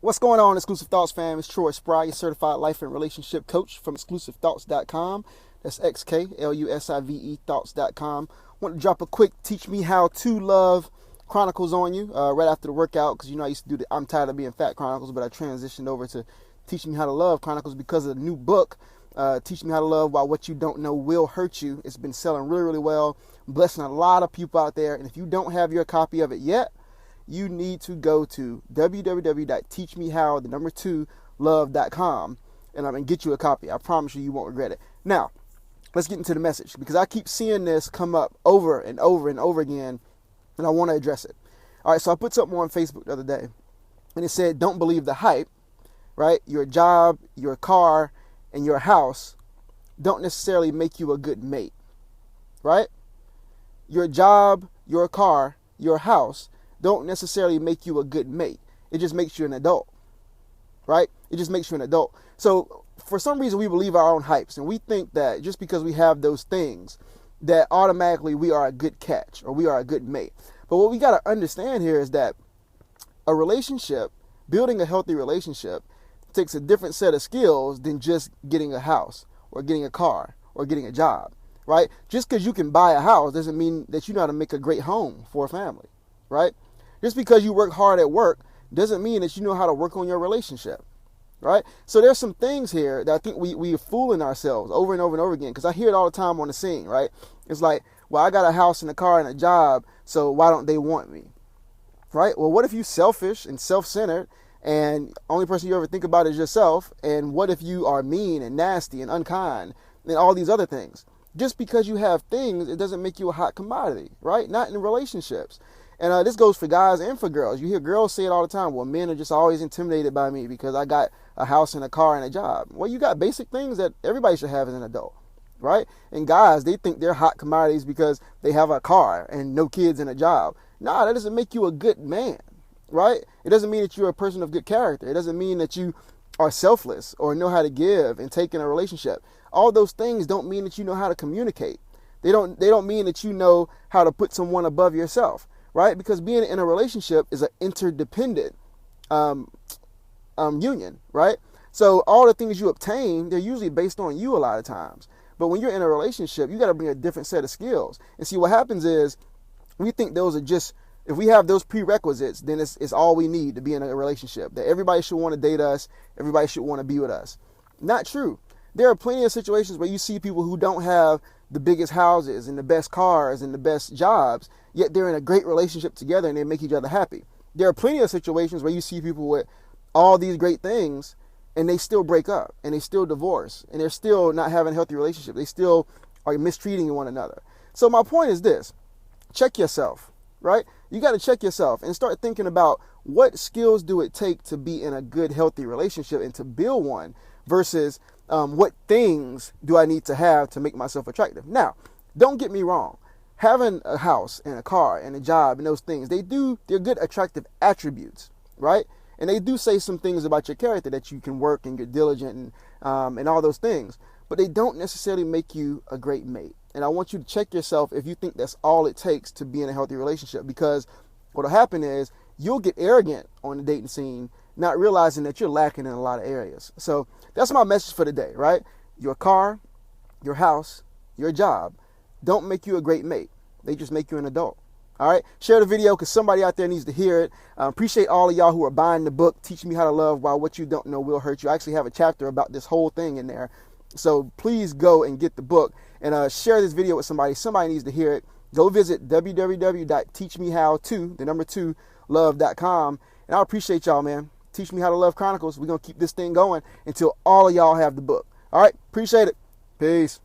What's going on, Exclusive Thoughts fam? It's Troy Spry, your certified life and relationship coach from exclusivethoughts.com. That's XKLUSIVE thoughts.com. Want to drop a quick teach me how to love chronicles on you right after the workout, because I used to do the I'm tired of being fat chronicles, but I transitioned over to teach me how to love chronicles because of the new book, Teach Me How to Love While What You Don't Know Will Hurt You. It's been selling really, really well, blessing a lot of people out there. And if you don't have your copy of it yet, you need to go to www.teachmehow2love.com and get you a copy. I promise you, you won't regret it. Now, let's get into the message, because I keep seeing this come up over and over and over again, and I want to address it. All right, so I put something on Facebook the other day, and it said, don't believe the hype, right? Your job, your car, and your house don't necessarily make you a good mate, right? Your job, your car, your house don't necessarily make you a good mate. It just makes you an adult, right? It just makes you an adult. So for some reason, we believe our own hypes, and we think that just because we have those things, that automatically we are a good catch or we are a good mate. But what we got to understand here is that a relationship, building a healthy relationship, takes a different set of skills than just getting a house or getting a car or getting a job, right? Just because you can buy a house doesn't mean that you know how to make a great home for a family, right? Just because you work hard at work doesn't mean that you know how to work on your relationship, right? So there's some things here that I think we are fooling ourselves over and over and over again, because I hear it all the time on the scene, right? It's like, well, I got a house and a car and a job, so why don't they want me, right? Well, what if you selfish and self-centered and only person you ever think about is yourself? And what if you are mean and nasty and unkind and all these other things? Just because you have things, it doesn't make you a hot commodity, right? Not in relationships. And this goes for guys and for girls. You hear girls say it all the time. Well, men are just always intimidated by me because I got a house and a car and a job. Well, you got basic things that everybody should have as an adult, right? And guys, they think they're hot commodities because they have a car and no kids and a job. Nah, that doesn't make you a good man, right? It doesn't mean that you're a person of good character. It doesn't mean that you are selfless or know how to give and take in a relationship. All those things don't mean that you know how to communicate. They don't mean that you know how to put someone above yourself. Right? Because being in a relationship is an interdependent union, right? So all the things you obtain, they're usually based on you a lot of times. But when you're in a relationship, you got to bring a different set of skills. And see, what happens is we think those are just, if we have those prerequisites, then it's all we need to be in a relationship. That everybody should want to date us. Everybody should want to be with us. Not true. There are plenty of situations where you see people who don't have the biggest houses and the best cars and the best jobs, yet they're in a great relationship together and they make each other happy. There are plenty of situations where you see people with all these great things and they still break up and they still divorce and they're still not having a healthy relationship. They still are mistreating one another. So my point is this: check yourself, right? You got to check yourself and start thinking about what skills do it take to be in a good, healthy relationship and to build one versus what things do I need to have to make myself attractive. Now, don't get me wrong. Having a house and a car and a job and those things, they're good attractive attributes, right? And they do say some things about your character, that you can work and get diligent and all those things, but they don't necessarily make you a great mate. And I want you to check yourself if you think that's all it takes to be in a healthy relationship, because what'll happen is you'll get arrogant on the dating scene, not realizing that you're lacking in a lot of areas. So that's my message for today, right? Your car, your house, your job don't make you a great mate. They just make you an adult. All right? Share the video because somebody out there needs to hear it. Appreciate all of y'all who are buying the book, Teach Me How to Love While What You Don't Know Will Hurt You. I actually have a chapter about this whole thing in there. So please go and get the book and share this video with somebody. Somebody needs to hear it. Go visit www.teachmehow2love.com. And I appreciate y'all, man. Teach Me How to Love Chronicles. We're going to keep this thing going until all of y'all have the book. All right? Appreciate it. Peace.